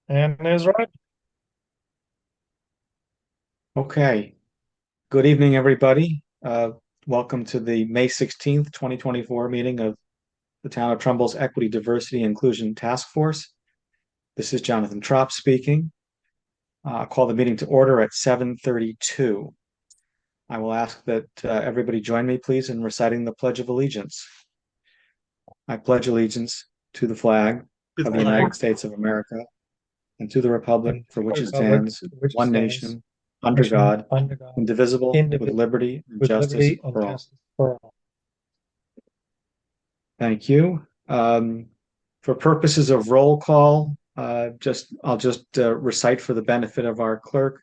And is right. Okay. Good evening, everybody. Welcome to the May 16th, 2024 meeting of the Town of Trumbull's Equity, Diversity, and Inclusion Task Force. This is Jonathan Trop speaking. I'll call the meeting to order at 7:32. I will ask that everybody join me, please, in reciting the Pledge of Allegiance. I pledge allegiance to the flag To the of the flag United States of America and to the republic and for which it republic stands, which one stands nation, under nation God, under God, indivisible, with indivisible, liberty and with justice liberty and for all. justice for all. Thank you. For purposes of roll call, I'll just recite for the benefit of our clerk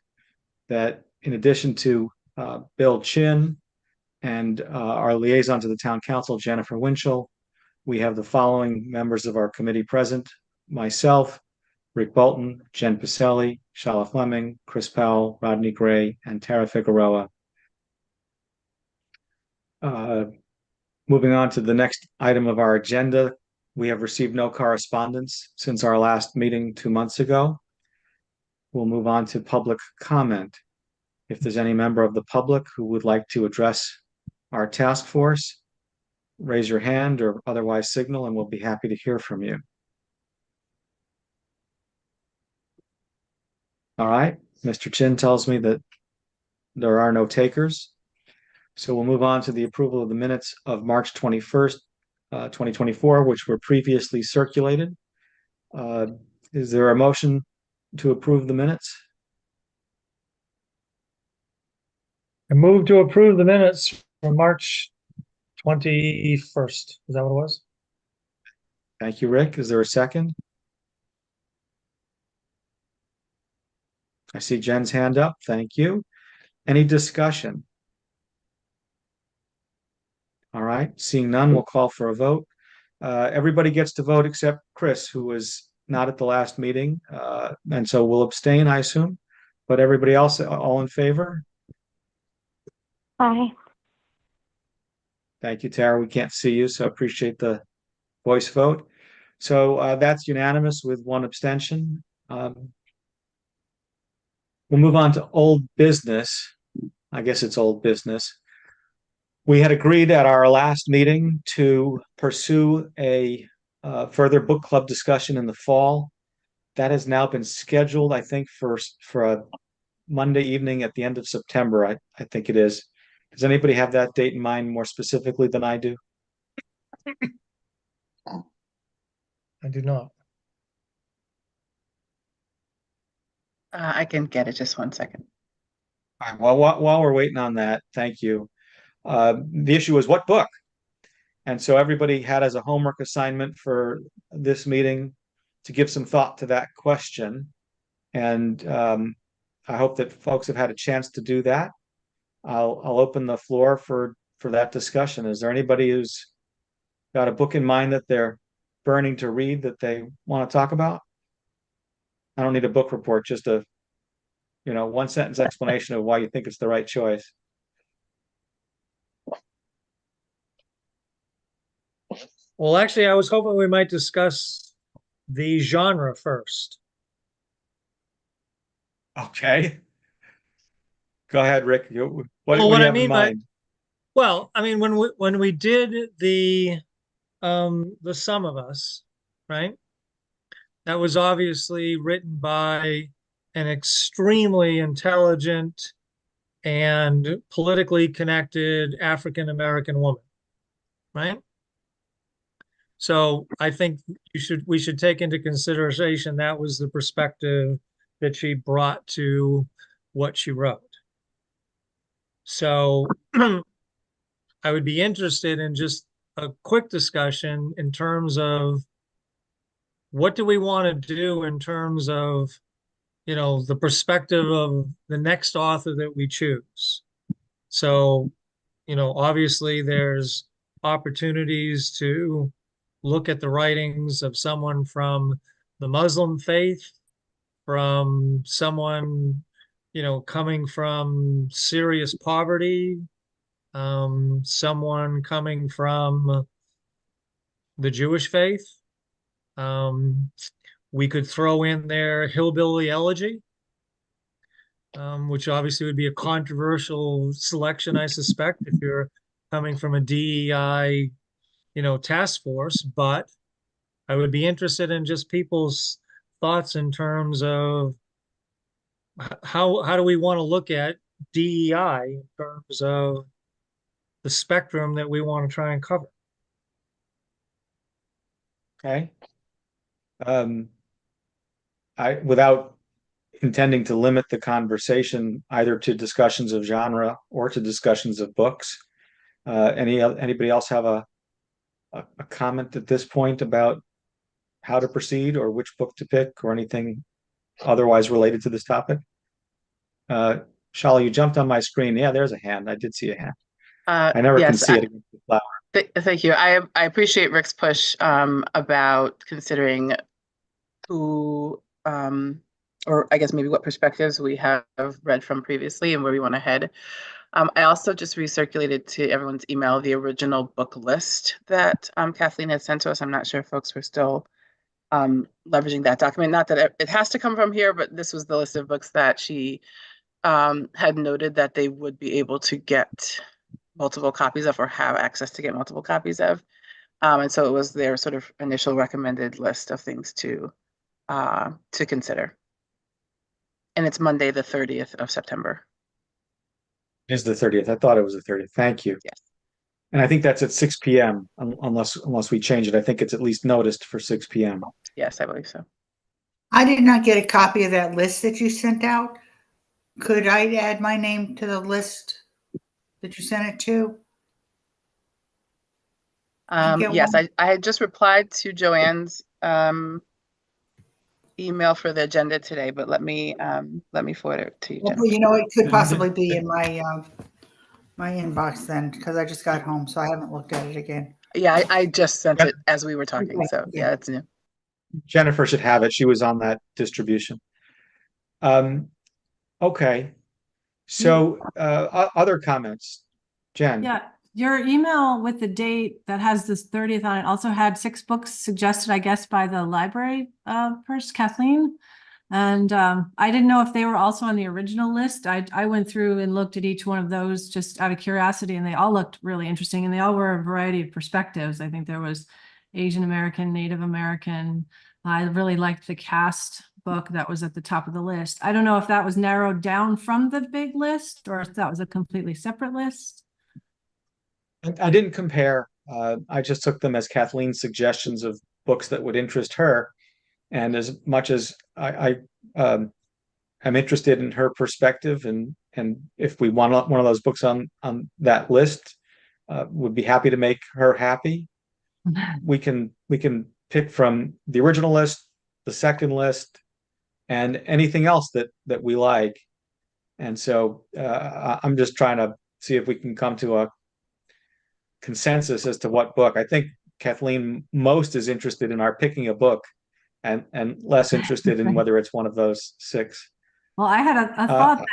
that in addition to Bill Chin and our liaison to the town council, Jennifer Winchell, we have the following members of our committee present: myself, Rick Bolton, Jen Pacelli, Shala Fleming, Chris Powell, Rodney Gray, and Tara Figueroa. Uh, Moving on to the next item of our agenda, we have received no correspondence since our last meeting 2 months ago. We'll move on to public comment. If there's any member of the public who would like to address our task force, raise your hand or otherwise signal, and we'll be happy to hear from you. All right, Mr. Chin tells me that there are no takers. So we'll move on to the approval of the minutes of March 21st, 2024, which were previously circulated. Uh, is there a motion to approve the minutes? I move to approve the minutes from March 21st. Is that what it was? Thank you, Rick. Is there a second? I see Jen's hand up. Thank you. Any discussion? All right, seeing none, we'll call for a vote. Everybody gets to vote except Chris, who was not at the last meeting, and so we'll abstain, I assume. But everybody else, all in favor? Aye. Thank you, Tara. We can't see you, so appreciate the voice vote. So that's unanimous with one abstention. We'll move on to old business. I guess it's old business. We had agreed at our last meeting to pursue a further book club discussion in the fall. That has now been scheduled, I think, for a Monday evening at the end of September. I think it is. Does anybody have that date in mind more specifically than I do? I do not. I can get it. Just 1 second. All right, well, while we're waiting on that, thank you. The issue is what book? And so everybody had as a homework assignment for this meeting to give some thought to that question. And I hope that folks have had a chance to do that. I'll open the floor for that discussion. Is there anybody who's got a book in mind that they're burning to read that they want to talk about? I don't need a book report, just a one sentence explanation of why you think it's the right choice. Well, actually, I was hoping we might discuss the genre first. Okay. Go ahead, Rick. Well, What do what you I have in mean by, mind? well, I mean when we did the Sum of Us, right? That was obviously written by an extremely intelligent and politically connected African American woman, right? So I think we should take into consideration that was the perspective that she brought to what she wrote. So I would be interested in just a quick discussion in terms of what do we want to do in terms of, the perspective of the next author that we choose. So, obviously there's opportunities to look at the writings of someone from the Muslim faith, from someone, coming from serious poverty, someone coming from the Jewish faith. Um, We could throw in there Hillbilly Elegy, which obviously would be a controversial selection, I suspect, if you're coming from a DEI, task force. But I would be interested in just people's thoughts in terms of how do we want to look at DEI in terms of the spectrum that we want to try and cover. Okay. Without intending to limit the conversation either to discussions of genre or to discussions of books, anybody else have a comment at this point about how to proceed or which book to pick or anything otherwise related to this topic? Shala, you jumped on my screen. Yeah, there's a hand. I did see a hand. I never can Yes, see it against the flower. thank you. I appreciate Rick's push about considering who or I guess maybe what perspectives we have read from previously and where we want to head. I also just recirculated to everyone's email the original book list that Kathleen had sent to us. I'm not sure if folks were still leveraging that document. Not that it has to come from here, but this was the list of books that she had noted that they would be able to get multiple copies of or have access to get multiple copies of. And so it was their sort of initial recommended list of things to consider. And it's Monday, the 30th of September. It is the 30th. I thought it was the 30th. Thank you. Yes. And I think that's at 6 p.m. unless we change it. I think it's at least noticed for 6 p.m. Yes, I believe so. I did not get a copy of that list that you sent out. Could I add my name to the list that you sent it to? Yes, I had just replied to Joanne's email for the agenda today, but let me forward it to you, Well, Jennifer. you know, it could possibly be in my my inbox then, because I just got home, so I haven't looked at it again. Yeah, I just sent Yep. it as we were talking, so Okay. yeah, it's new. Jennifer should have it. She was on that distribution. Okay. So other comments? Jen? Yeah, your email with the date that has this 30th on it also had 6 books suggested, I guess, by the library person, Kathleen. And I didn't know if they were also on the original list. I went through and looked at each one of those just out of curiosity, and they all looked really interesting, and they all were a variety of perspectives. I think there was Asian American, Native American. I really liked the Caste book that was at the top of the list. I don't know if that was narrowed down from the big list or if that was a completely separate list. I didn't compare. I just took them as Kathleen's suggestions of books that would interest her. And as much as I am interested in her perspective, and if we want one of those books on that list, would be happy to make her happy. We can pick from the original list, the second list, and anything else that we like. And so I'm just trying to see if we can come to a consensus as to what book. I think Kathleen most is interested in our picking a book and less interested in whether it's one of those 6. Well, I had a thought that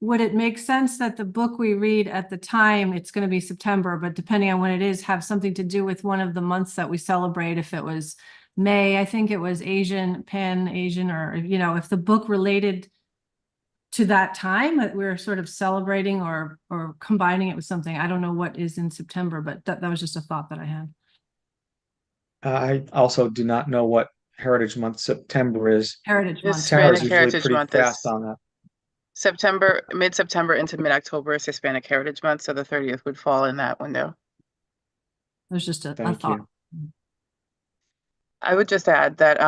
would it make sense that the book we read at the time, it's going to be September, but depending on when it is, have something to do with one of the months that we celebrate. If it was May, I think it was Pan Asian, or, if the book related to that time that we're sort of celebrating or combining it with something. I don't know what is in September, but that was just a thought that I had. I also do not know what Heritage Month September is. Heritage Month. Sarah's Hispanic usually Heritage pretty Month fast is on that. mid-September into mid-October is Hispanic Heritage Month, so the 30th would fall in that window. There's just a Thank thought. you. I would just add that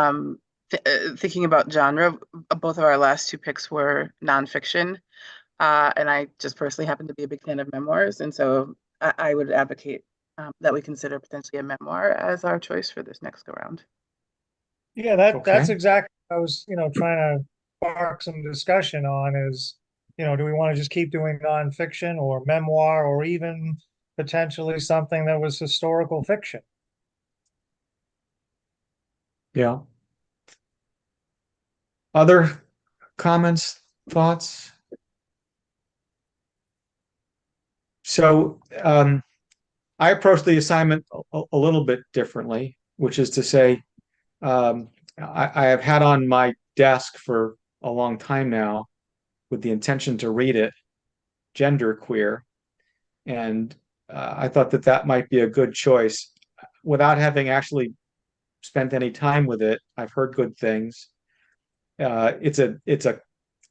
thinking about genre, both of our last 2 picks were nonfiction, and I just personally happen to be a big fan of memoirs, and so I would advocate that we consider potentially a memoir as our choice for this next go round. Yeah, that's Okay. exactly what I was, trying to spark some discussion on is, do we want to just keep doing nonfiction or memoir or even potentially something that was historical fiction? Yeah. Other comments, thoughts? So I approached the assignment a little bit differently, which is to say, I have had on my desk for a long time now with the intention to read it, Genderqueer. And I thought that that might be a good choice without having actually spent any time with it. I've heard good things. It's a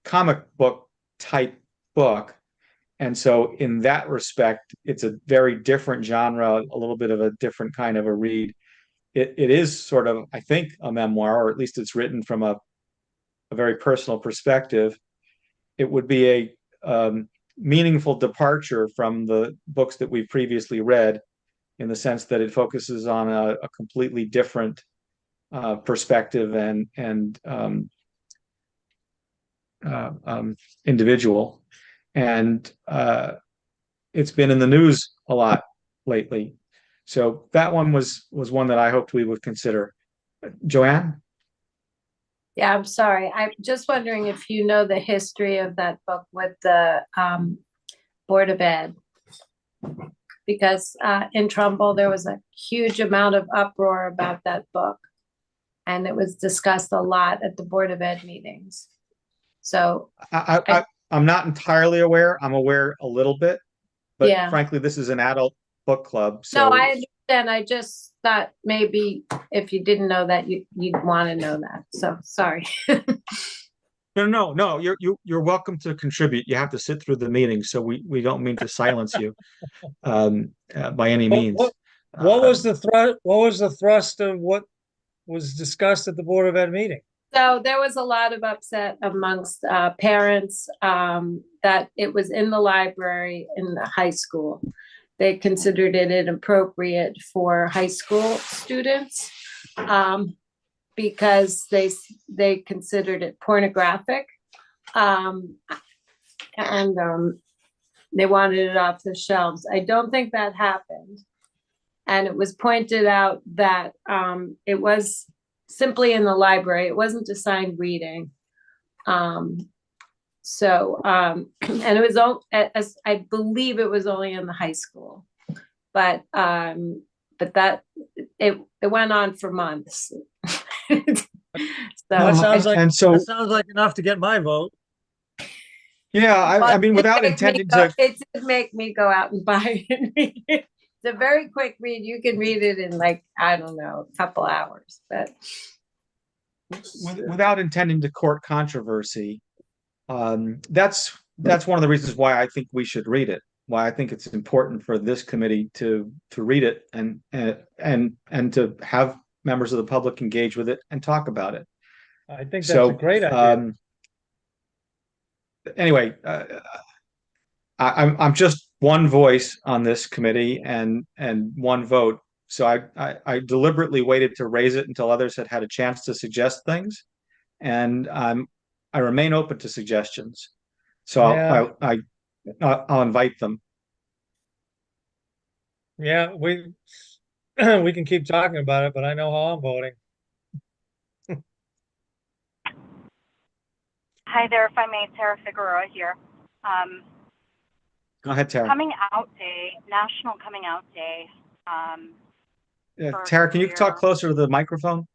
comic book type book. And so in that respect, it's a very different genre, a little bit of a different kind of a read. It is sort of, I think, a memoir, or at least it's written from a very personal perspective. It would be a meaningful departure from the books that we've previously read, in the sense that it focuses on a completely different perspective and individual. And it's been in the news a lot lately. So that one was one that I hoped we would consider. Joanne? Yeah, I'm sorry. I'm just wondering if you know the history of that book with the Board of Ed. Because in Trumbull, there was a huge amount of uproar about that book. And it was discussed a lot at the Board of Ed meetings. So, I'm not entirely aware. I'm aware a little bit, but Yeah. frankly, this is an adult book club. no, So I understand. I just thought maybe if you didn't know that, you'd want to know that. So, sorry. no, you're welcome to contribute. You have to sit through the meeting, so we don't mean to silence you by any means. What was the thrust of what was discussed at the Board of Ed meeting? So there was a lot of upset amongst parents that it was in the library in the high school. They considered it inappropriate for high school students because they considered it pornographic, and they wanted it off the shelves. I don't think that happened. And it was pointed out that it was simply in the library. It wasn't assigned reading. And it was all, as I believe it was only in the high school, but that it went on for months. That So, sounds like, and so- that sounds like enough to get my vote. Yeah, I mean, but without it made me intending go- to, It did make me go out and buy it and read it. It's a very quick read. You can read it in like, I don't know, a couple hours, but. without intending to court controversy, that's one of the reasons why I think we should read it. Why I think it's important for this committee to read it and to have members of the public engage with it and talk about it. I think that's So a great idea. anyway, I'm just one voice on this committee and one vote. So I deliberately waited to raise it until others had had a chance to suggest things, and I remain open to suggestions. So Yeah. I'll invite them. Yeah, we can keep talking about it, but I know how I'm voting. Hi there, if I may, Tara Figueroa here. Go ahead, Tara. Coming Out Day, National Coming Out Day. Tara, can you talk Queer- closer to the microphone?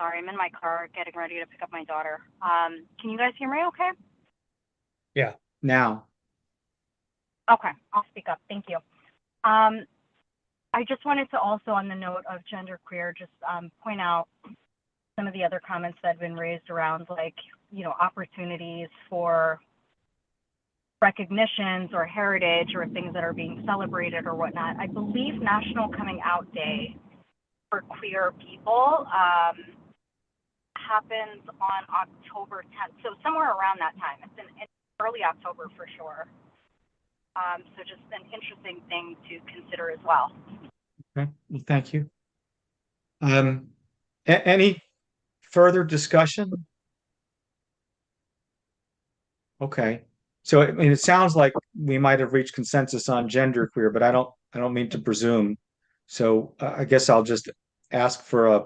Sorry, I'm in my car getting ready to pick up my daughter. Can you guys hear me okay? Now. Okay, I'll speak up. Thank you. I just wanted to also, on the note of genderqueer, just point out some of the other comments that have been raised around, like, you know, opportunities for recognitions or heritage or things that are being celebrated or whatnot. I believe National Coming Out Day for queer people happens on October 10th. So somewhere around that time. It's in early October for sure. So just an interesting thing to consider as well. Okay, well, thank you. Any further discussion? Okay, so I mean, it sounds like we might have reached consensus on genderqueer, but I don't mean to presume. So I guess I'll just ask for a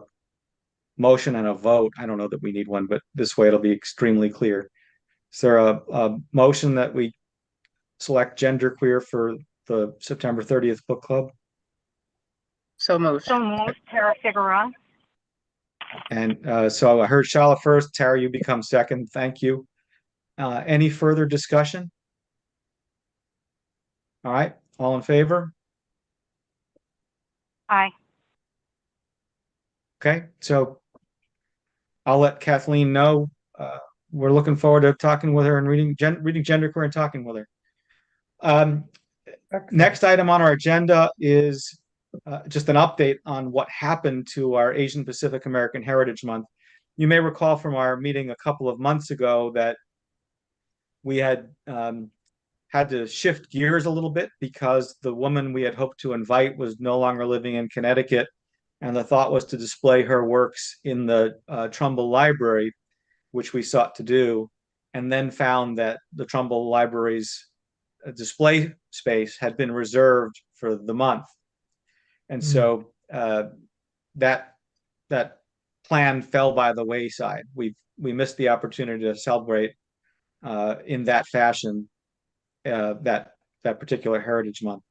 motion and a vote. I don't know that we need one, but this way it'll be extremely clear. Is there a motion that we select genderqueer for the September 30th book club? So moved. So moved, Tara Figueroa. And so I heard Shala first. Tara, you become second. Thank you. Any further discussion? All right, all in favor? Aye. Okay, so I'll let Kathleen know. We're looking forward to talking with her and reading Genderqueer and talking with her. Next item on our agenda is just an update on what happened to our Asian Pacific American Heritage Month. You may recall from our meeting a couple of months ago that we had had to shift gears a little bit because the woman we had hoped to invite was no longer living in Connecticut. And the thought was to display her works in the Trumbull Library, which we sought to do, and then found that the Trumbull Library's display space had been reserved for the month. And so that plan fell by the wayside. We missed the opportunity to celebrate in that fashion that particular Heritage Month.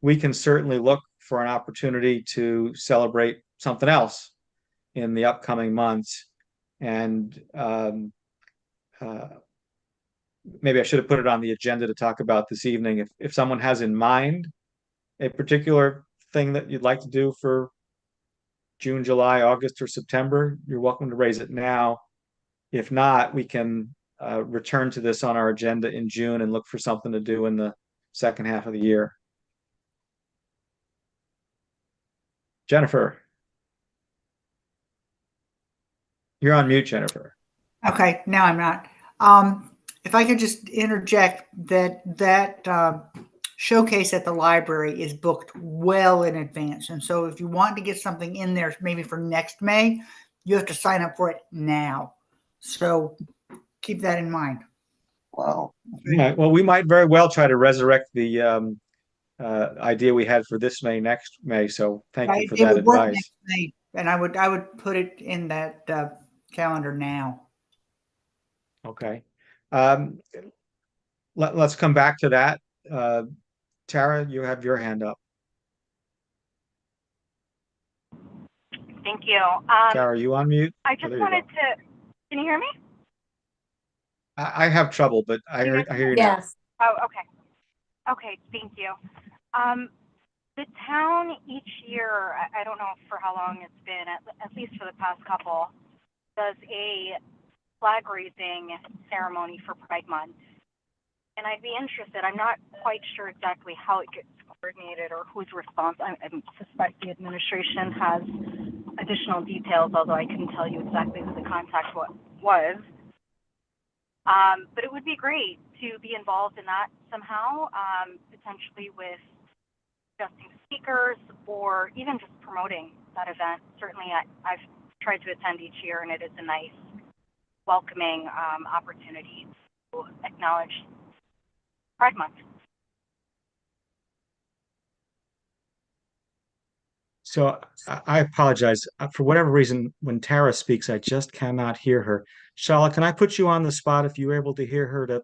We can certainly look for an opportunity to celebrate something else in the upcoming months. And maybe I should have put it on the agenda to talk about this evening. If someone has in mind a particular thing that you'd like to do for June, July, August, or September, you're welcome to raise it now. If not, we can return to this on our agenda in June and look for something to do in the second half of the year. Jennifer. You're on mute, Jennifer. Okay, now I'm not. If I could just interject that showcase at the library is booked well in advance. And so if you want to get something in there, maybe for next May, you have to sign up for it now. So keep that in mind. Wow. Yeah, well, we might very well try to resurrect the idea we had for this May, next May. So thank you for that advice. Next May, and I would put it in that calendar now. Okay. Let's come back to that. Tara, you have your hand up. Thank you. Tara, are you on mute? I just wanted to, can you hear me? I have trouble, but I hear you now. Yes. Oh, okay. Okay, thank you. The town each year, I don't know for how long it's been, at least for the past couple, does a flag raising ceremony for Pride Month. And I'd be interested, I'm not quite sure exactly how it gets coordinated or who's responsible. I suspect the administration has additional details, although I couldn't tell you exactly who the contact was. But it would be great to be involved in that somehow, potentially with suggesting speakers or even just promoting that event. Certainly, I've tried to attend each year, and it is a nice, welcoming opportunity to acknowledge Pride Month. So I apologize. For whatever reason, when Tara speaks, I just cannot hear her. Shala, can I put you on the spot if you're able to hear her to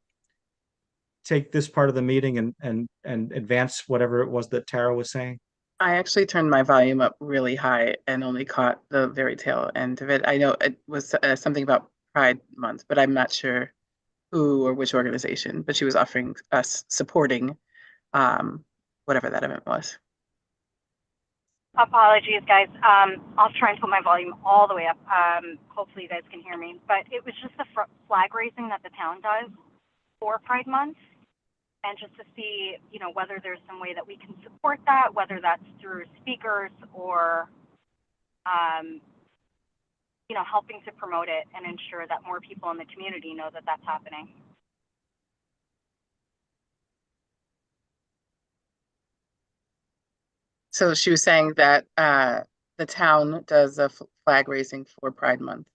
take this part of the meeting and advance whatever it was that Tara was saying? I actually turned my volume up really high and only caught the very tail end of it. I know it was something about Pride Month, but I'm not sure who or which organization, but she was offering us supporting whatever that event was. Apologies, guys. I'll try and put my volume all the way up. Hopefully you guys can hear me. But it was just the flag raising that the town does for Pride Month. And just to see, whether there's some way that we can support that, whether that's through speakers or, helping to promote it and ensure that more people in the community know that that's happening. So she was saying that the town does a flag raising for Pride Month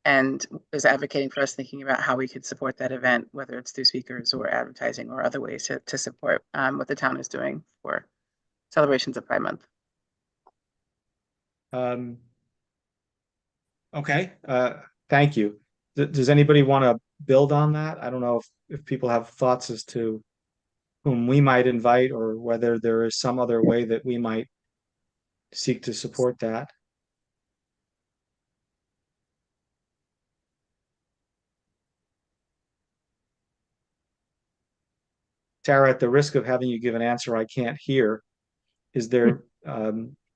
and is advocating for us thinking about how we could support that event, whether it's through speakers or advertising or other ways to support what the town is doing for celebrations of Pride Month. Okay, thank you. Does anybody want to build on that? I don't know if people have thoughts as to whom we might invite or whether there is some other way that we might seek to support that. Tara, at the risk of having you give an answer I can't hear, is there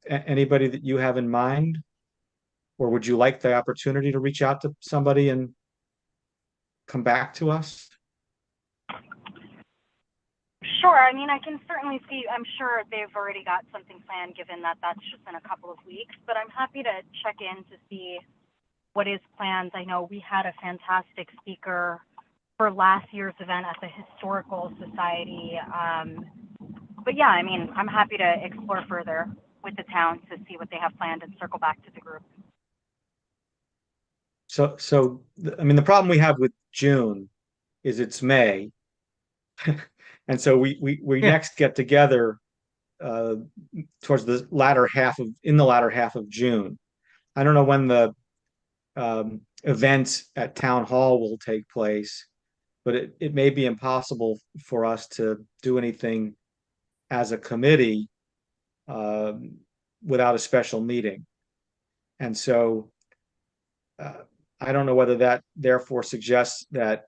anybody that you have in mind? Or would you like the opportunity to reach out to somebody and come back to us? Sure. I mean, I can certainly see, I'm sure they've already got something planned given that that's just in a couple of weeks, but I'm happy to check in to see what is planned. I know we had a fantastic speaker for last year's event at the Historical Society. But yeah, I mean, I'm happy to explore further with the town to see what they have planned and circle back to the group. I mean, the problem we have with June is it's May. And so we Yeah. next get together towards the latter half of June. I don't know when the events at town hall will take place, but it may be impossible for us to do anything as a committee without a special meeting. And so I don't know whether that therefore suggests that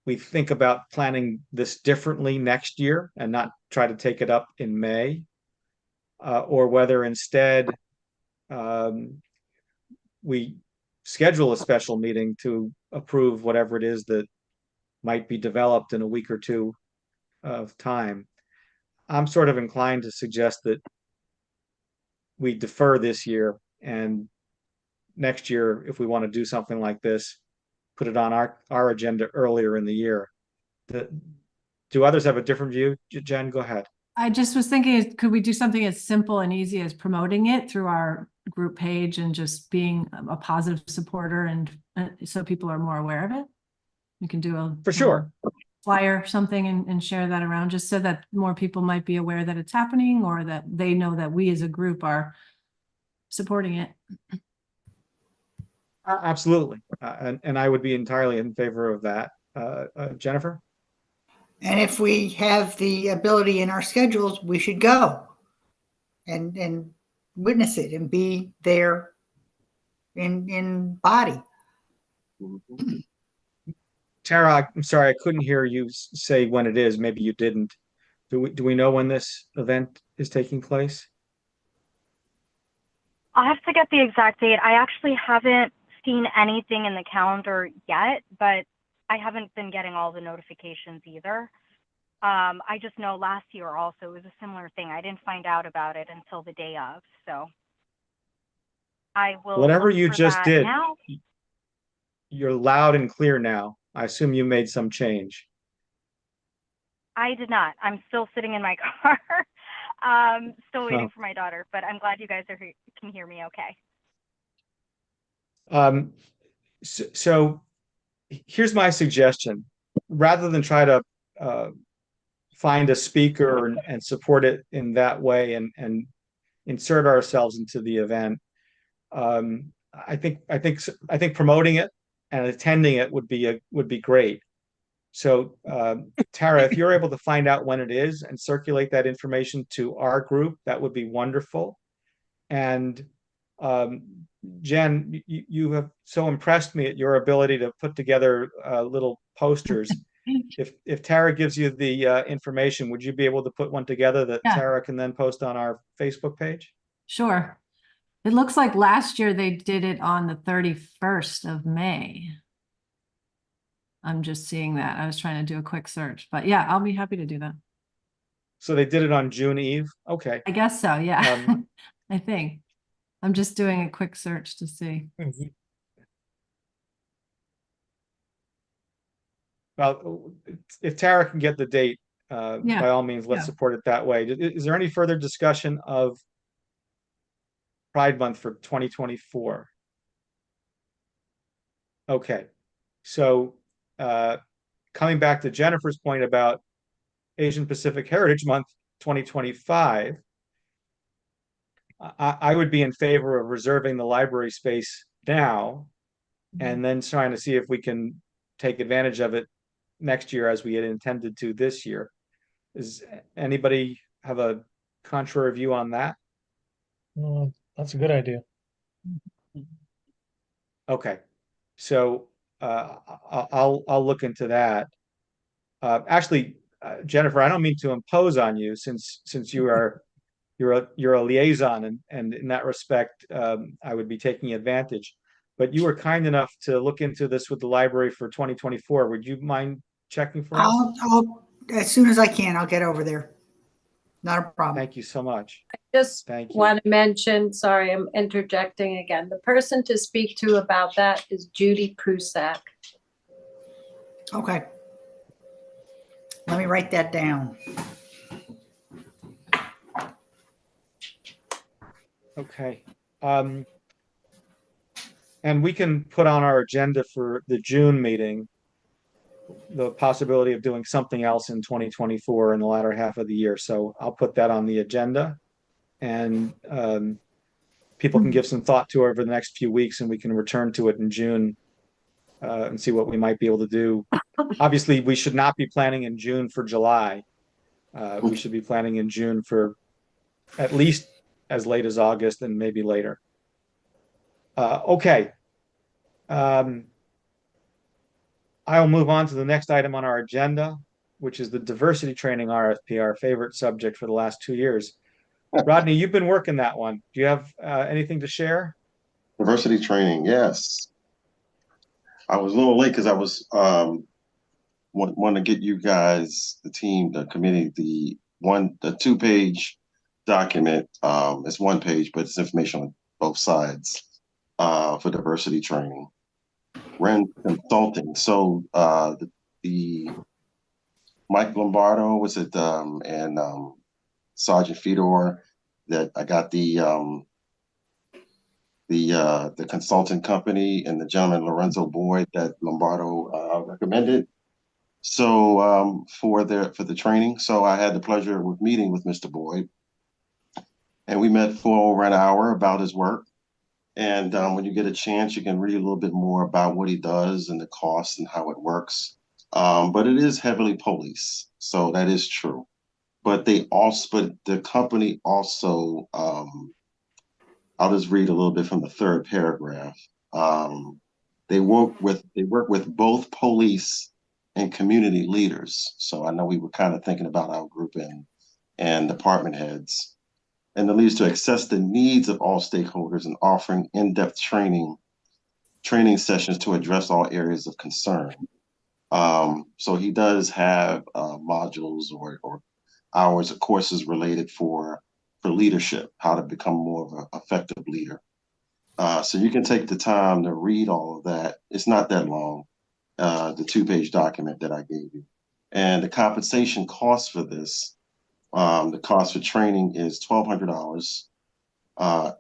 we think about planning this differently next year and not try to take it up in May, or whether instead we schedule a special meeting to approve whatever it is that might be developed in a week or two of time. I'm sort of inclined to suggest that we defer this year, and next year, if we want to do something like this, put it on our agenda earlier in the year. Do others have a different view? Jen, go ahead. I just was thinking, could we do something as simple and easy as promoting it through our group page and just being a positive supporter, and so people are more aware of it? We can do a For sure. flyer or something and share that around, just so that more people might be aware that it's happening, or that they know that we as a group are supporting it. Absolutely. And I would be entirely in favor of that. Jennifer? And if we have the ability in our schedules, we should go and witness it and be there in body. Tara, I'm sorry, I couldn't hear you say when it is. Maybe you didn't. Do we know when this event is taking place? I'll have to get the exact date. I actually haven't seen anything in the calendar yet, but I haven't been getting all the notifications either. I just know last year also it was a similar thing. I didn't find out about it until the day of, so I will. Whatever look you for just that did, now. you're loud and clear now. I assume you made some change. I did not. I'm still sitting in my car, still waiting for my daughter, but I'm glad you guys can hear me okay. So here's my suggestion. Rather than try to find a speaker and support it in that way and insert ourselves into the event, I think promoting it and attending it would be great. So Tara, if you're able to find out when it is and circulate that information to our group, that would be wonderful. And Jen, you have so impressed me at your ability to put together little posters. If Tara gives you the information, would you be able to put one together that Tara can then post on our Facebook page? Sure. It looks like last year they did it on the 31st of May. I'm just seeing that. I was trying to do a quick search, but yeah, I'll be happy to do that. So they did it on June Eve? Okay. I guess so, yeah. I think. I'm just doing a quick search to see. Well, if Tara can get the date, by all means, let's support it that way. Is there any further discussion of Pride Month for 2024? Okay, so coming back to Jennifer's point about Asian Pacific Heritage Month 2025, I would be in favor of reserving the library space now and then trying to see if we can take advantage of it next year as we had intended to this year. Does anybody have a contrary view on that? That's a good idea. Okay, so I'll look into that. Actually, Jennifer, I don't mean to impose on you since you're a liaison, and in that respect, I would be taking advantage. But you were kind enough to look into this with the library for 2024. Would you mind checking for us? I'll, as soon as I can, I'll get over there. Not a problem. Thank you so much. Just Thank you. want to mention, sorry, I'm interjecting again. The person to speak to about that is Judy Prusak. Okay. Let me write that down. Okay. And we can put on our agenda for the June meeting the possibility of doing something else in 2024 in the latter half of the year. So I'll put that on the agenda, and people can give some thought to it over the next few weeks, and we can return to it in June and see what we might be able to do. Obviously, we should not be planning in June for July. We should be planning in June for at least as late as August and maybe later. Okay. I'll move on to the next item on our agenda, which is the diversity training RFP, our favorite subject for the last 2 years. Rodney, you've been working that one. Do you have anything to share? Diversity training, yes. I was a little late because I was want to get you guys, the team, the committee, the 2-page document. It's 1 page, but it's information on both sides for diversity training. Ren Consulting. So the Mike Lombardo was it and Sergeant Fedor that I got the consultant company and the gentleman Lorenzo Boyd that Lombardo recommended. So for the training, so I had the pleasure of meeting with Mr. Boyd, and we met for over an hour about his work. And when you get a chance, you can read a little bit more about what he does and the costs and how it works. But it is heavily police, so that is true. But the company also, I'll just read a little bit from the 3rd paragraph. They work with both police and community leaders. So I know we were kind of thinking about our group and department heads. And the leads to assess the needs of all stakeholders and offering in-depth training sessions to address all areas of concern. So he does have modules or hours of courses related for leadership, how to become more of an effective leader. So you can take the time to read all of that. It's not that long, the 2-page document that I gave you. And the compensation cost for this, the cost for training is $1,200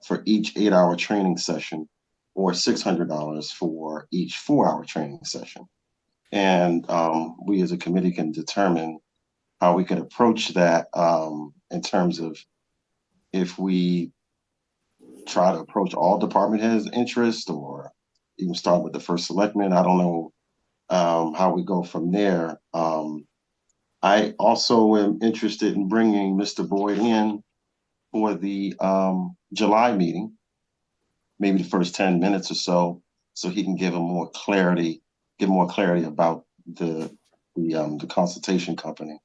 for each 8-hour training session, or $600 for each 4-hour training session. And we as a committee can determine how we can approach that in terms of if we try to approach all department heads' interest or even start with the first selectman. I don't know how we go from there. I also am interested in bringing Mr. Boyd in for the July meeting, maybe the first 10 minutes or so he can give more clarity about the consultation company.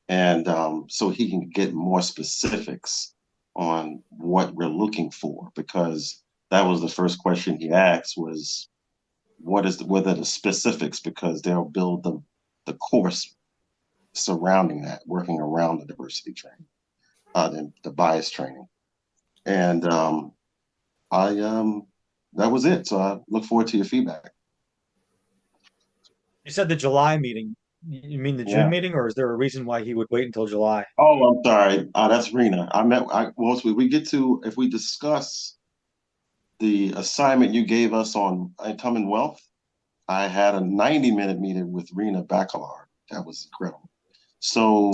And so he can get more specifics on what we're looking for, because that was the first question he asked was, what are the specifics? Because they'll build the course surrounding that, working around the diversity training, the bias training. And that was it. So I look forward to your feedback. You said the July meeting. You mean the June meeting, or is there a reason why he would wait until July? Oh, I'm sorry. That's Rena. If we discuss the assignment you gave us on Income and Wealth, I had a 90-minute meeting with Rena Bacalar. That was incredible. So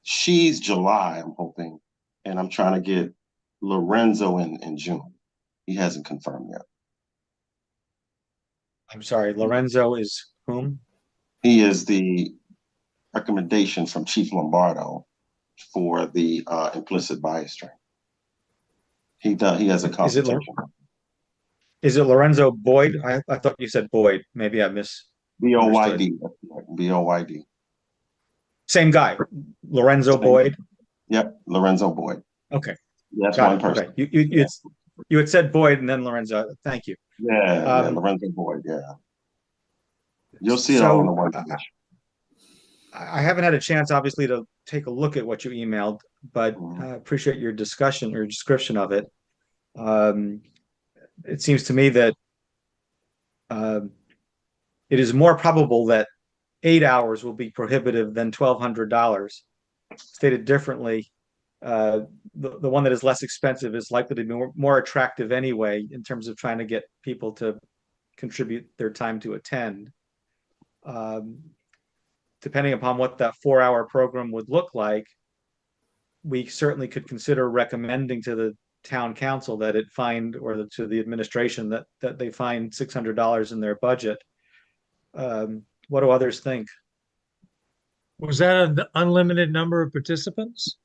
she's July, I'm hoping, and I'm trying to get Lorenzo in June. He hasn't confirmed yet. I'm sorry, Lorenzo is whom? He is the recommendation from Chief Lombardo for the implicit bias training. He has a consultation. Is it Lorenzo Boyd? I thought you said Boyd. Maybe I missed. Boyd. Boyd. Same guy, Lorenzo Boyd. Yep, Lorenzo Boyd. Okay, That's got one it. person. Okay, you had said Boyd and then Lorenzo. Thank you. Yeah, Lorenzo Boyd. Yeah, you'll see it all on the one page. I haven't had a chance, obviously, to take a look at what you emailed, but I appreciate your discussion or description of it. It seems to me that it is more probable that 8 hours will be prohibitive than $1,200. Stated differently, the one that is less expensive is likely to be more attractive anyway in terms of trying to get people to contribute their time to attend. Depending upon what that 4-hour program would look like, we certainly could consider recommending to the town council that it find, or to the administration that they find $600 in their budget. What do others think? Was that an unlimited number of participants?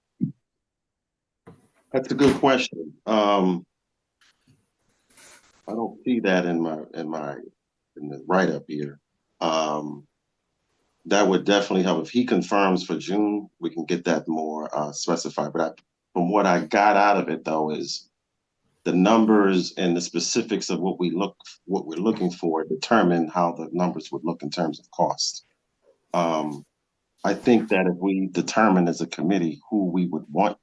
That's a good question. I don't see that in the write-up here. That would definitely help. If he confirms for June, we can get that more specified. But from what I got out of it, though, is the numbers and the specifics of what we're looking for determine how the numbers would look in terms of cost. I think that if we determine as a committee who we would want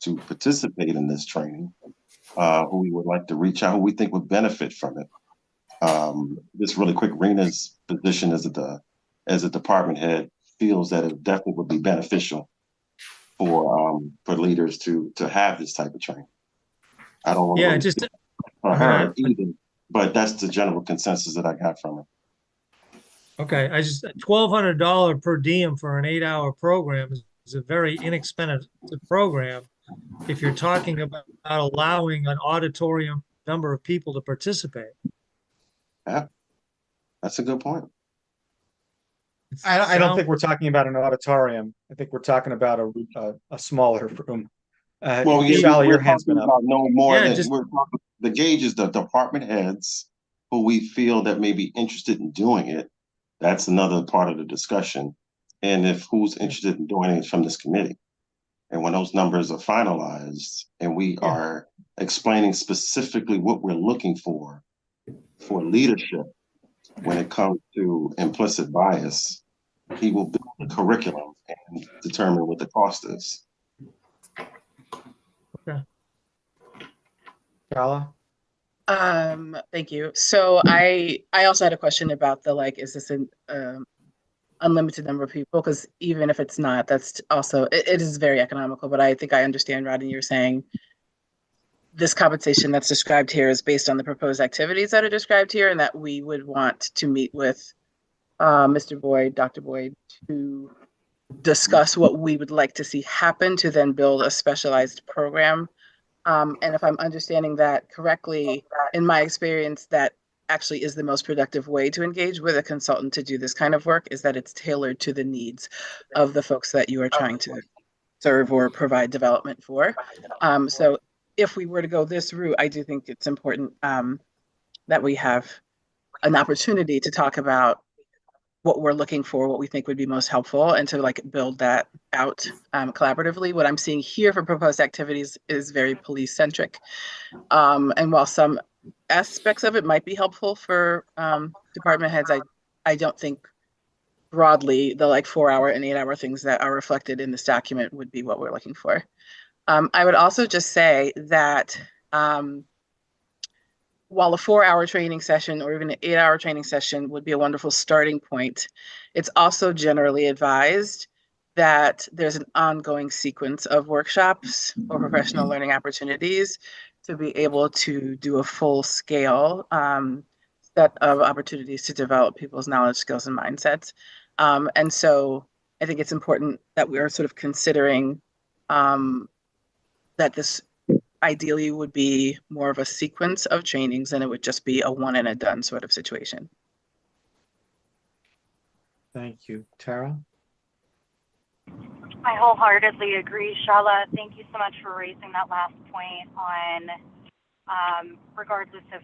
to participate in this training, who we would like to reach out, who we think would benefit from it. Just really quick, Rena's position as a department head feels that it definitely would be beneficial for leaders to have this type of training. I don't want to for her either, but that's the general consensus that I got from it. Okay, $1,200 per diem for an 8-hour program is a very inexpensive program. If you're talking about allowing an auditorium number of people to participate. Yeah, that's a good point. I don't think we're talking about an auditorium. I think we're talking about a smaller room. Well, your hand's been up. No more Yeah, than the gauge is the department heads who we feel that may be interested in doing it. That's another part of the discussion. And if who's interested in doing it from this committee. And when those numbers are finalized and we are explaining specifically what we're looking for leadership when it comes to implicit bias, he will build the curriculum and determine what the cost is. Okay. Carla? Thank you. So I also had a question about is this an unlimited number of people? Because even if it's not, that's also, it is very economical, but I think I understand, Rodney, you're saying this compensation that's described here is based on the proposed activities that are described here, and that we would want to meet with Mr. Boyd, Dr. Boyd, to discuss what we would like to see happen to then build a specialized program. And if I'm understanding that correctly, in my experience, that actually is the most productive way to engage with a consultant to do this kind of work, is that it's tailored to the needs of the folks that you are trying to serve or provide development for. So if we were to go this route, I do think it's important that we have an opportunity to talk about what we're looking for, what we think would be most helpful, and to build that out collaboratively. What I'm seeing here for proposed activities is very police centric. And while some aspects of it might be helpful for department heads, I don't think broadly the 4-hour and 8-hour things that are reflected in this document would be what we're looking for. I would also just say that while a 4-hour training session or even an 8-hour training session would be a wonderful starting point, it's also generally advised that there's an ongoing sequence of workshops or professional learning opportunities to be able to do a full scale set of opportunities to develop people's knowledge, skills, and mindsets. And so I think it's important that we are sort of considering that this ideally would be more of a sequence of trainings than it would just be a one and a done sort of situation. Thank you. Tara? I wholeheartedly agree, Shala. Thank you so much for raising that last point on, regardless of,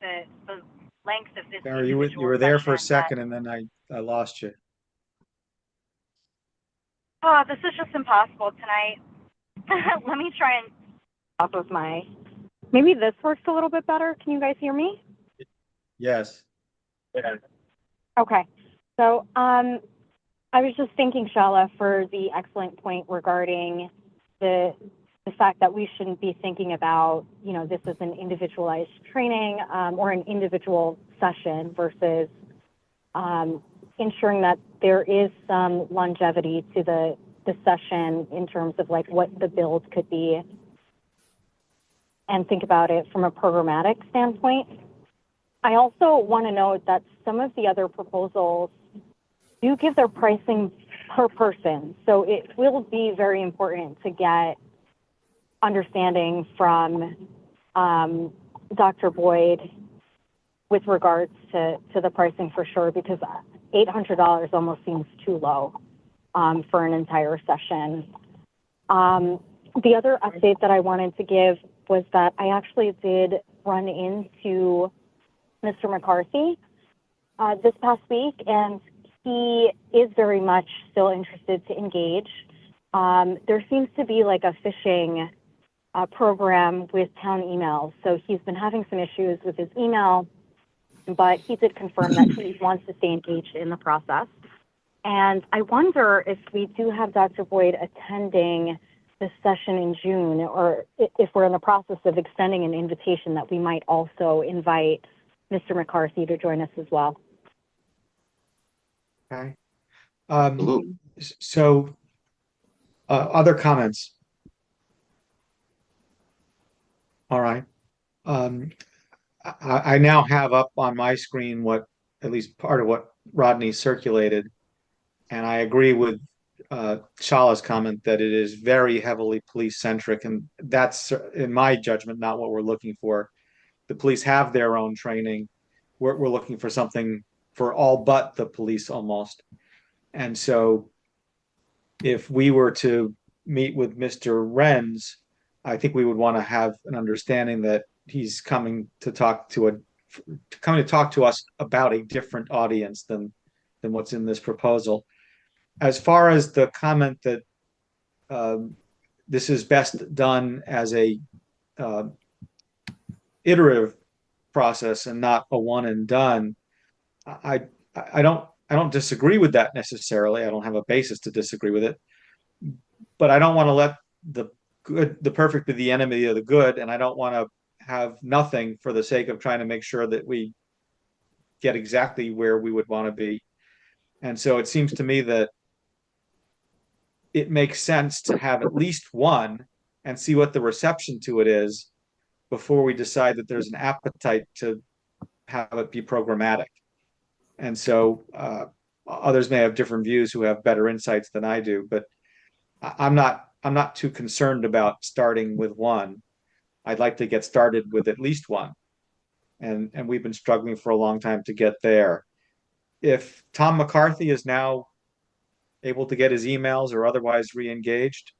the length of this. Tara, you were there for a second and then I lost you. Oh, this is just impossible tonight. Let me try and off of my. Maybe this works a little bit better. Can you guys hear me? Yes. Okay. So, I was just thanking Shala for the excellent point regarding the fact that we shouldn't be thinking about, this as an individualized training or an individual session versus ensuring that there is some longevity to the session in terms of like what the build could be, and think about it from a programmatic standpoint. I also want to note that some of the other proposals do give their pricing per person. So it will be very important to get understanding from Dr. Boyd with regards to the pricing for sure, because $800 almost seems too low for an entire session. The other update that I wanted to give was that I actually did run into Mr. McCarthy this past week, and he is very much still interested to engage. There seems to be like a phishing program with town emails. So he's been having some issues with his email, but he did confirm that he wants to stay engaged in the process. And I wonder if we do have Dr. Boyd attending this session in June, or if we're in the process of extending an invitation, that we might also invite Mr. McCarthy to join us as well. Okay. Absolutely. So, other comments? All right. I now have up on my screen what, at least part of what Rodney circulated. And I agree with Shala's comment that it is very heavily police centric. And that's, in my judgment, not what we're looking for. The police have their own training. We're looking for something for all but the police almost. And so if we were to meet with Mr. Renz, I think we would want to have an understanding that he's coming to talk to us about a different audience than what's in this proposal. As far as the comment that this is best done as a iterative process and not a one and done, I don't disagree with that necessarily. I don't have a basis to disagree with it, but I don't want to let the perfect be the enemy of the good, and I don't want to have nothing for the sake of trying to make sure that we get exactly where we would want to be. And so it seems to me that it makes sense to have at least one and see what the reception to it is before we decide that there's an appetite to have it be programmatic. And so others may have different views who have better insights than I do, but I'm not too concerned about starting with one. I'd like to get started with at least one. And we've been struggling for a long time to get there. If Tom McCarthy is now able to get his emails or otherwise re-engaged,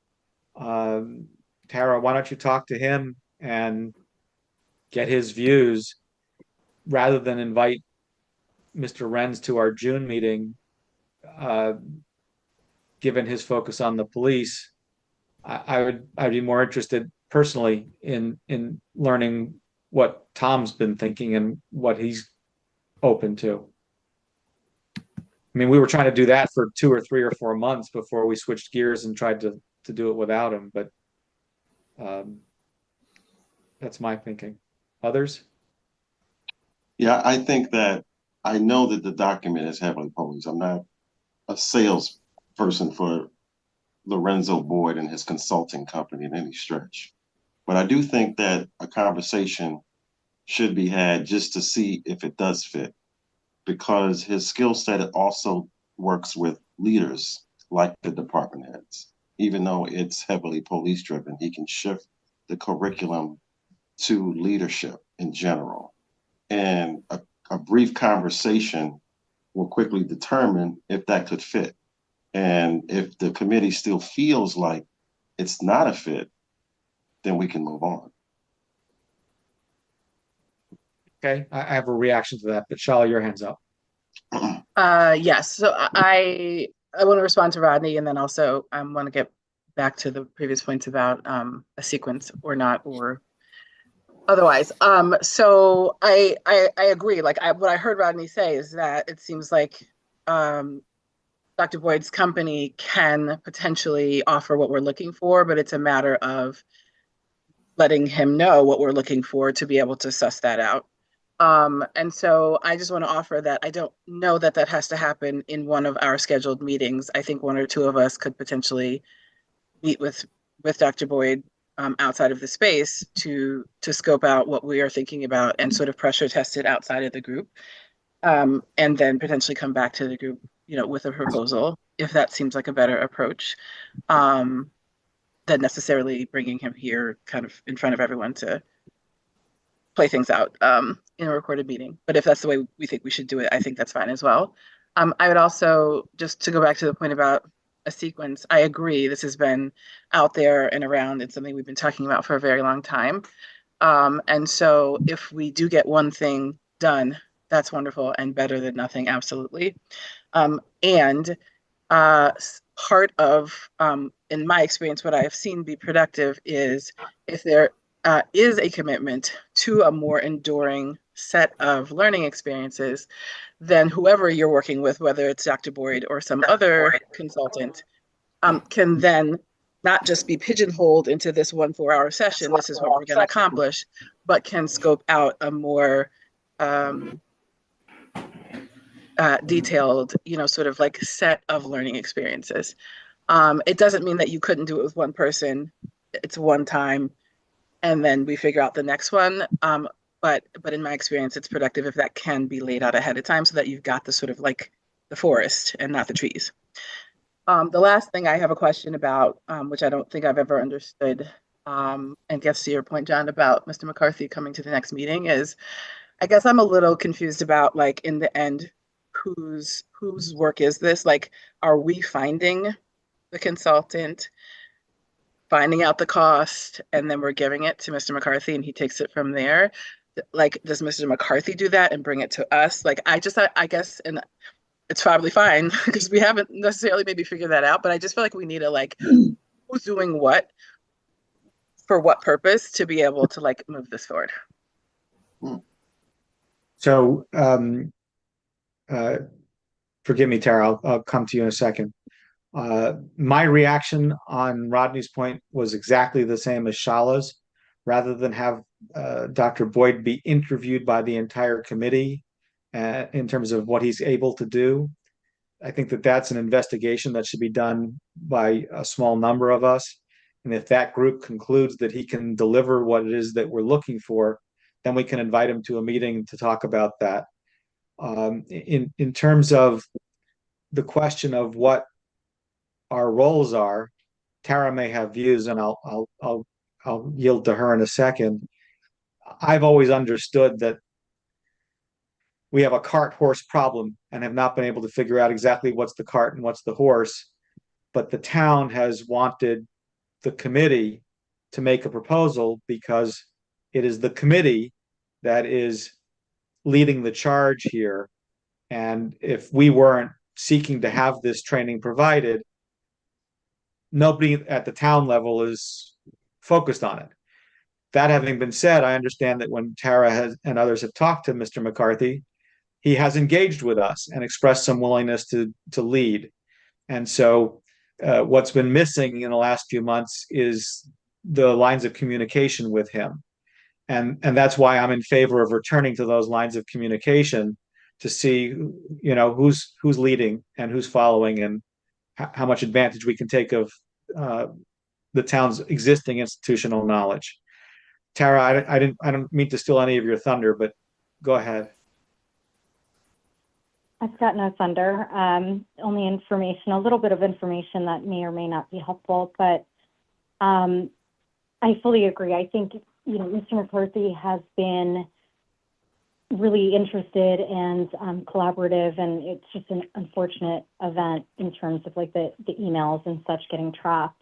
Tara, why don't you talk to him and get his views rather than invite Mr. Renz to our June meeting, given his focus on the police. I'd be more interested personally in learning what Tom's been thinking and what he's open to. I mean, we were trying to do that for 2 or 3 or 4 months before we switched gears and tried to do it without him, but that's my thinking. Others? Yeah, I think that I know that the document is heavily police. I'm not a salesperson for Lorenzo Boyd and his consulting company in any stretch. But I do think that a conversation should be had just to see if it does fit, because his skill set also works with leaders like the department heads. Even though it's heavily police driven, he can shift the curriculum to leadership in general. And a brief conversation will quickly determine if that could fit. And if the committee still feels like it's not a fit, then we can move on. Okay, I have a reaction to that, but Shala, your hand's up. Yes, so I I want to respond to Rodney, and then also I want to get back to the previous points about a sequence or not, or otherwise. So I agree. Like what I heard Rodney say is that it seems like Dr. Boyd's company can potentially offer what we're looking for, but it's a matter of letting him know what we're looking for to be able to suss that out. And so I just want to offer that I don't know that that has to happen in one of our scheduled meetings. I think one or two of us could potentially meet with Dr. Boyd outside of the space to scope out what we are thinking about and sort of pressure test it outside of the group, and then potentially come back to the group, with a proposal if that seems like a better approach than necessarily bringing him here kind of in front of everyone to play things out in a recorded meeting. But if that's the way we think we should do it, I think that's fine as well. I would also, just to go back to the point about a sequence, I agree. This has been out there and around. It's something we've been talking about for a very long time. And so if we do get one thing done, that's wonderful and better than nothing, absolutely. And part of, in my experience, what I have seen be productive is if there is a commitment to a more enduring set of learning experiences, then whoever you're working with, whether it's Dr. Boyd or some other consultant, can then not just be pigeonholed into this 1 4-hour session, this is what we're going to accomplish, but can scope out a more detailed, sort of like set of learning experiences. It doesn't mean that you couldn't do it with one person. It's one time, and then we figure out the next one. But in my experience, it's productive if that can be laid out ahead of time so that you've got the sort of like the forest and not the trees. The last thing I have a question about, which I don't think I've ever understood, and gets to your point, John, about Mr. McCarthy coming to the next meeting is, I guess I'm a little confused about, like, in the end, whose work is this? Like, are we finding the consultant, finding out the cost, and then we're giving it to Mr. McCarthy and he takes it from there? Like, does Mr. McCarthy do that and bring it to us? Like, I guess, and it's probably fine because we haven't necessarily maybe figured that out, but I just feel like we need to, like, who's doing what for what purpose to be able to, like, move this forward. So, forgive me, Tara, I'll come to you in a second. My reaction on Rodney's point was exactly the same as Shala's. Rather than have Dr. Boyd be interviewed by the entire committee in terms of what he's able to do, I think that that's an investigation that should be done by a small number of us. And if that group concludes that he can deliver what it is that we're looking for, then we can invite him to a meeting to talk about that. In terms of the question of what our roles are, Tara may have views, and I'll yield to her in a second. I've always understood that we have a cart-horse problem and have not been able to figure out exactly what's the cart and what's the horse. But the town has wanted the committee to make a proposal because it is the committee that is leading the charge here. And if we weren't seeking to have this training provided, nobody at the town level is focused on it. That having been said, I understand that when Tara and others have talked to Mr. McCarthy, he has engaged with us and expressed some willingness to lead. And so what's been missing in the last few months is the lines of communication with him. And that's why I'm in favor of returning to those lines of communication to see, who's leading and who's following, and how much advantage we can take of the town's existing institutional knowledge. Tara, I don't mean to steal any of your thunder, but go ahead. I've got no thunder, only information, a little bit of information that may or may not be helpful, but I fully agree. I think, Mr. McCarthy has been really interested and collaborative, and it's just an unfortunate event in terms of like the emails and such getting trapped.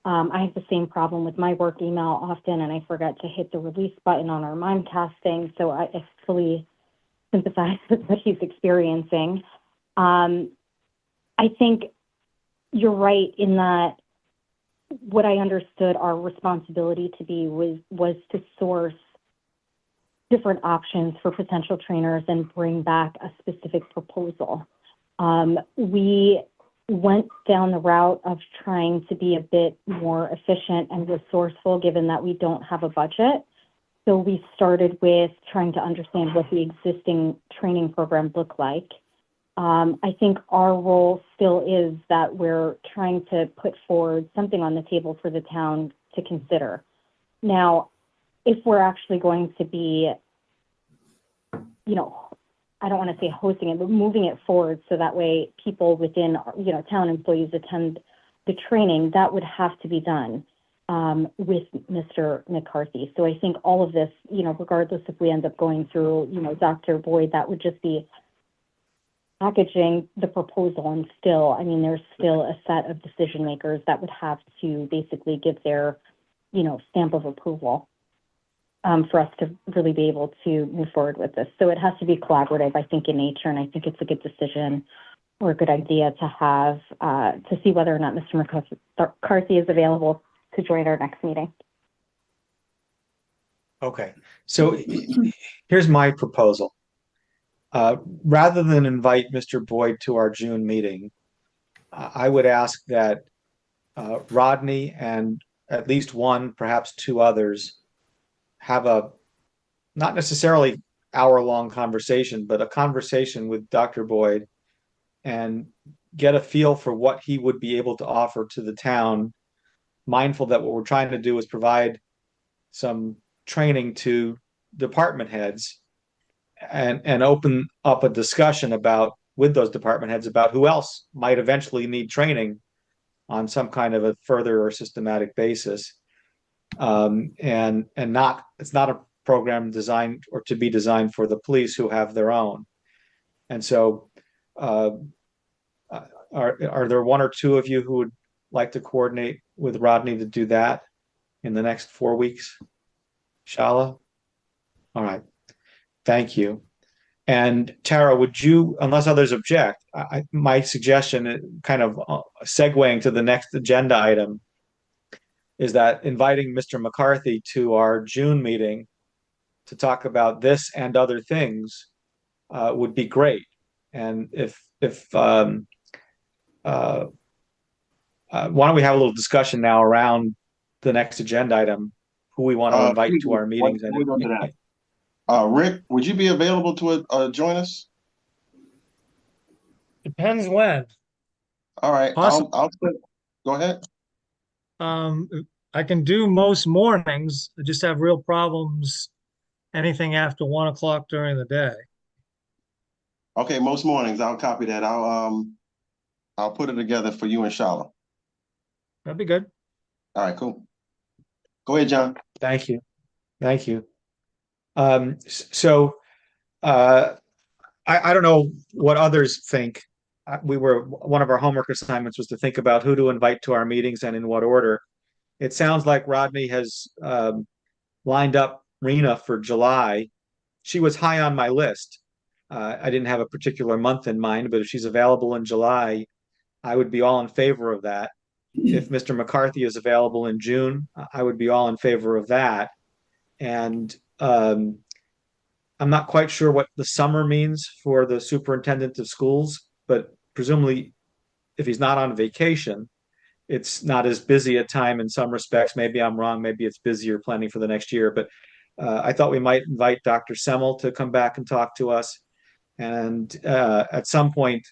I have the same problem with my work email often, and I forget to hit the release button on our Mimecasting, so I fully sympathize with what he's experiencing. I think you're right in that what I understood our responsibility to be was to source different options for potential trainers and bring back a specific proposal. We went down the route of trying to be a bit more efficient and resourceful, given that we don't have a budget. So we started with trying to understand what the existing training program looked like. I think our role still is that we're trying to put forward something on the table for the town to consider. Now, if we're actually going to be, you know, I don't want to say hosting it, but moving it forward so that way people within, you know, town employees attend the training, that would have to be done with Mr. McCarthy. So I think all of this, you know, regardless if we end up going through, you know, Dr. Boyd, that would just be packaging the proposal, and still, I mean, there's still a set of decision makers that would have to basically give their, you know, stamp of approval for us to really be able to move forward with this. So it has to be collaborative, I think, in nature, and I think it's a good decision or a good idea to have to see whether or not Mr. McCarthy is available to join our next meeting. Okay, so here's my proposal. Rather than invite Mr. Boyd to our June meeting, I would ask that Rodney and at least one, perhaps two others, have a not necessarily hour-long conversation, but a conversation with Dr. Boyd and get a feel for what he would be able to offer to the town, mindful that what we're trying to do is provide some training to department heads and open up a discussion about with those department heads about who else might eventually need training on some kind of a further or systematic basis. And not, it's not a program designed or to be designed for the police who have their own. And so are there one or two of you who would like to coordinate with Rodney to do that in the next 4 weeks? Shala? All right. Thank you. And Tara, would you, unless others object, my suggestion, kind of segueing to the next agenda item, is that inviting Mr. McCarthy to our June meeting to talk about this and other things would be great. And why don't we have a little discussion now around the next agenda item, who we want to invite to our meetings. Rick, would you be available to join us? Depends when. All right, I'll go ahead. I can do most mornings. I just have real problems anything after 1 o'clock during the day. Okay, most mornings. I'll copy that. I'll put it together for you and Shala. That'd be good. All right, cool. Go ahead, John. Thank you. Thank you. So I don't know what others think. One of our homework assignments was to think about who to invite to our meetings and in what order. It sounds like Rodney has lined up Rena for July. She was high on my list. I didn't have a particular month in mind, but if she's available in July, I would be all in favor of that. If Mr. McCarthy is available in June, I would be all in favor of that. And I'm not quite sure what the summer means for the superintendent of schools, but presumably if he's not on vacation, it's not as busy a time in some respects. Maybe I'm wrong. Maybe it's busier planning for the next year, but I thought we might invite Dr. Semmel to come back and talk to us. And at some point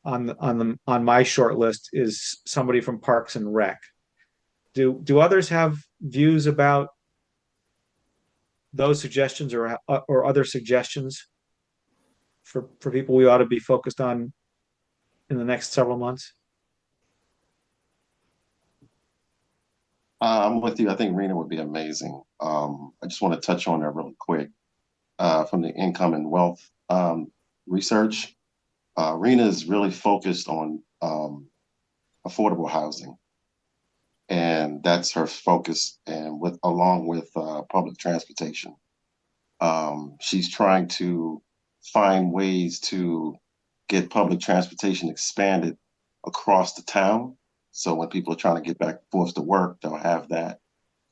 on my short list is somebody from Parks and Rec. Do others have views about those suggestions or other suggestions for people we ought to be focused on in the next several months? I'm with you. I think Rena would be amazing. I just want to touch on that really quick. From the income and wealth research, Rena is really focused on affordable housing. And that's her focus, and along with public transportation. She's trying to find ways to get public transportation expanded across the town. So when people are trying to get back and forth to work, they'll have that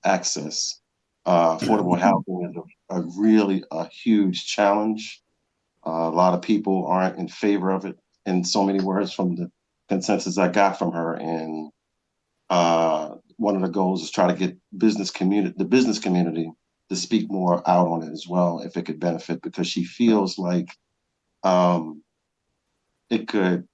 access. Affordable housing is a huge challenge. A lot of people aren't in favor of it, in so many words, from the consensus I got from her. And one of the goals is try to get the business community to speak more out on it as well, if it could benefit, because she feels like it could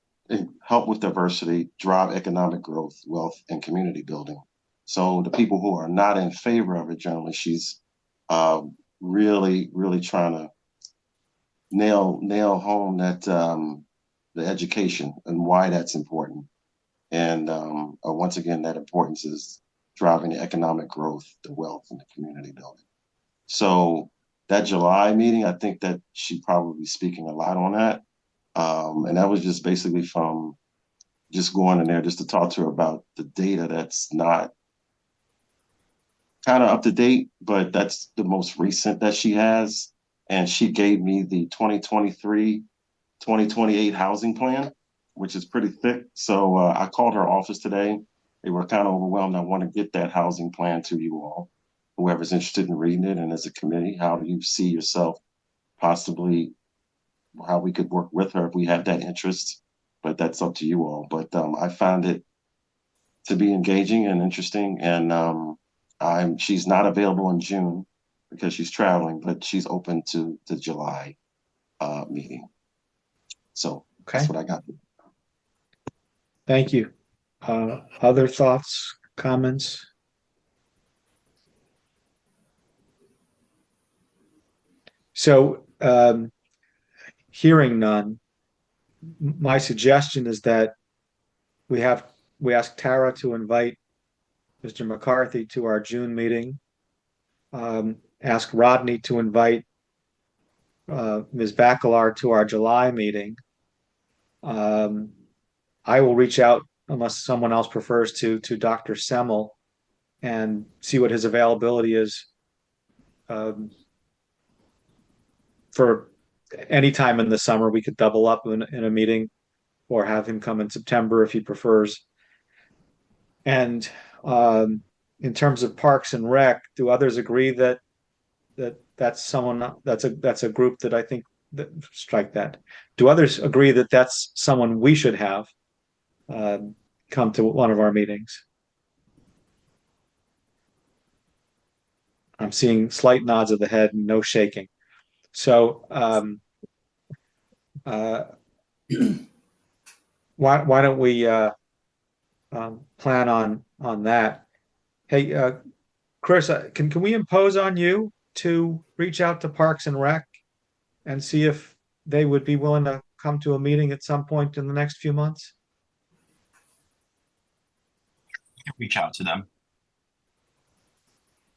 help with diversity, drive economic growth, wealth, and community building. So the people who are not in favor of it, generally, she's really, really trying to nail home that the education and why that's important. And once again, that importance is driving the economic growth, the wealth, and the community building. So that July meeting, I think that she probably be speaking a lot on that. And that was just basically from just going in there just to talk to her about the data that's not kind of up to date, but that's the most recent that she has. And she gave me the 2023-2028 housing plan, which is pretty thick. So I called her office today. They were kind of overwhelmed. I want to get that housing plan to you all, whoever's interested in reading it. And as a committee, how do you see yourself possibly, how we could work with her if we have that interest? But that's up to you all. But I found it to be engaging and interesting. And she's not available in June because she's traveling, but she's open to the July meeting. So that's what I got. Thank you. Other thoughts, comments? So, hearing none, my suggestion is that we ask Tara to invite Mr. McCarthy to our June meeting. Ask Rodney to invite Ms. Bacalar to our July meeting. I will reach out, unless someone else prefers to Dr. Semmel and see what his availability is for any time in the summer. We could double up in a meeting or have him come in September if he prefers. And in terms of Parks and Rec, do others agree that that's someone that's a group that I think that strike that? Do others agree that that's someone we should have come to one of our meetings? I'm seeing slight nods of the head and no shaking. So why don't we plan on that? Hey, Chris, can we impose on you to reach out to Parks and Rec and see if they would be willing to come to a meeting at some point in the next few months? Reach out to them.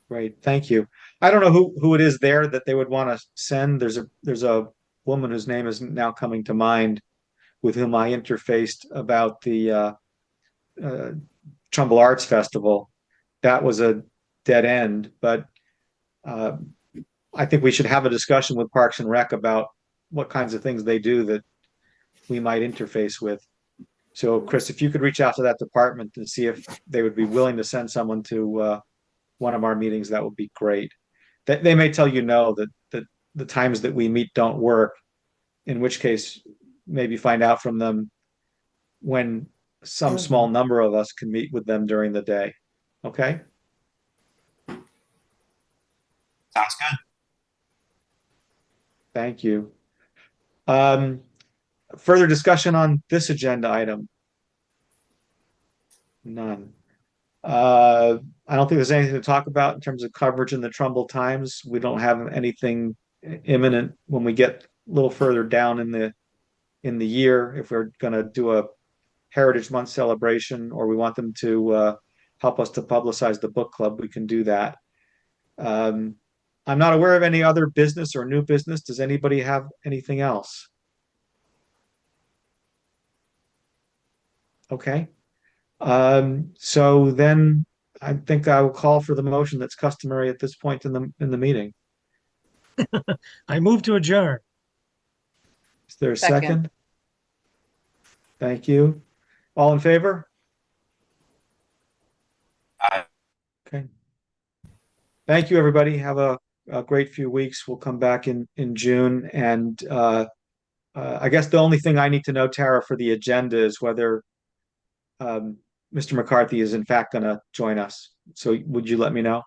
Great, thank you. I don't know who it is there that they would want to send. There's a woman whose name is now coming to mind, with whom I interfaced about the Trumbull Arts Festival. That was a dead end, but I think we should have a discussion with Parks and Rec about what kinds of things they do that we might interface with. So, Chris, if you could reach out to that department and see if they would be willing to send someone to one of our meetings, that would be great. They may tell you no, that the times that we meet don't work, in which case maybe find out from them when some small number of us can meet with them during the day. Okay? Sounds good. Thank you. Further discussion on this agenda item? None. I don't think there's anything to talk about in terms of coverage in the Trumbull Times. We don't have anything imminent when we get a little further down in the year. If we're going to do a Heritage Month celebration, or we want them to help us to publicize the book club, we can do that. I'm not aware of any other business or new business. Does anybody have anything else? Okay. So then I think I will call for the motion that's customary at this point in the meeting. I move to adjourn. Is there a second? Thank you. All in favor? Aye. Okay. Thank you, everybody. Have a great few weeks. We'll come back in June. And I guess the only thing I need to know, Tara, for the agenda is whether Mr. McCarthy is in fact going to join us. So would you let me know?